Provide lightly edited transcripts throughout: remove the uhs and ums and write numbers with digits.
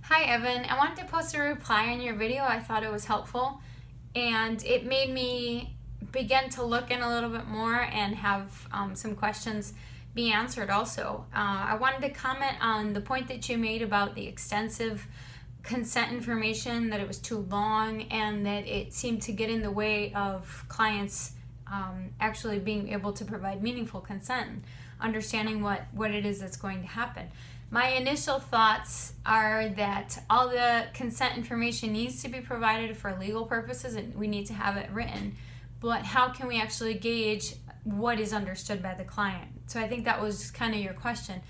Hi Evan, I wanted to post a reply on your video. I thought it was helpful and it made me begin to look in a little bit more and have some questions be answered also. I wanted to comment on the point that you made about the extensive consent information, that it was too long and that it seemed to get in the way of clients actually being able to provide meaningful consent, understanding what it is that's going to happen. My initial thoughts are that all the consent information needs to be provided for legal purposes and we need to have it written, but how can we actually gauge what is understood by the client? So I think that was kind of your question.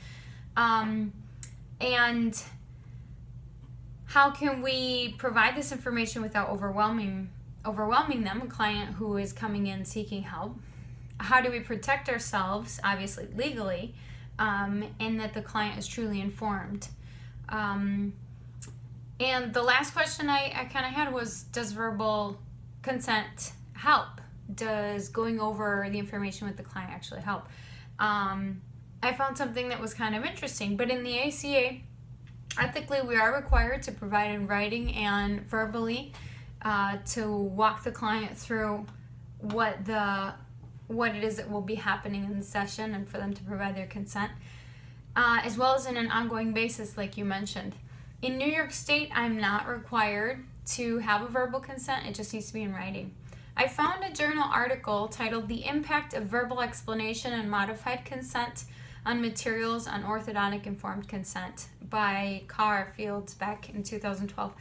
And how can we provide this information without overwhelming them, a client who is coming in seeking help? How do we protect ourselves, obviously legally, and that the client is truly informed? And the last question I kind of had was, does verbal consent help? Does going over the information with the client actually help? I found something that was kind of interesting, but in the ACA, ethically, we are required to provide in writing and verbally to walk the client through what it is that will be happening in the session and for them to provide their consent, as well as in an ongoing basis, like you mentioned. In New York State, I'm not required to have a verbal consent. It just needs to be in writing. I found a journal article titled "The Impact of Verbal Explanation and Modified Consent on Materials on Orthodontic Informed Consent" by Carr Fields back in 2012.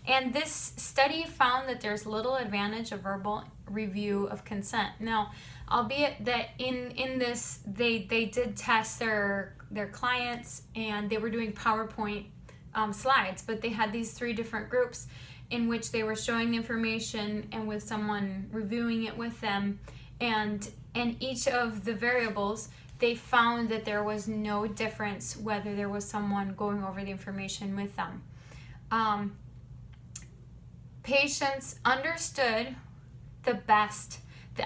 And this study found that there's little advantage of verbal review of consent. Now, albeit that in this, they did test their clients and they were doing PowerPoint slides, but they had these 3 different groups in which they were showing the information and with someone reviewing it with them, and each of the variables, they found that there was no difference whether there was someone going over the information with them. Patients understood the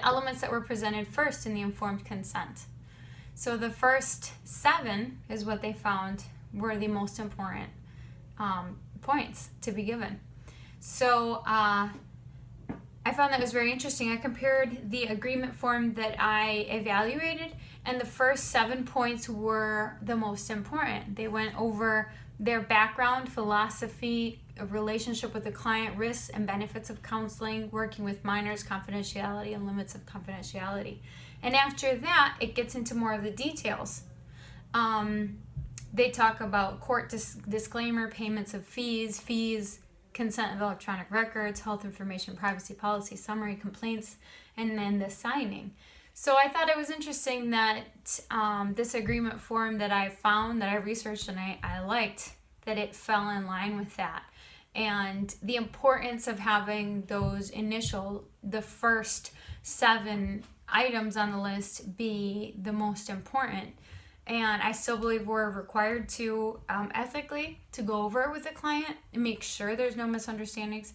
elements that were presented first in the informed consent. So the first 7 is what they found were the most important points to be given. So I found that was very interesting. I compared the agreement form that I evaluated, and the first 7 points were the most important. They went over their background, philosophy, a relationship with the client, risks and benefits of counseling, working with minors, confidentiality, and limits of confidentiality. And after that, it gets into more of the details. They talk about court disclaimer, payments of fees, consent of electronic records, health information, privacy policy, summary, complaints, and then the signing. So I thought it was interesting that this agreement form that I found, that I researched and I liked, that it fell in line with that. And the importance of having those the first 7 items on the list be the most important. And I still believe we're required to, ethically, to go over it with the client and make sure there's no misunderstandings.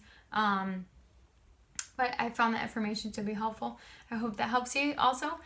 But I found that information to be helpful. I hope that helps you also.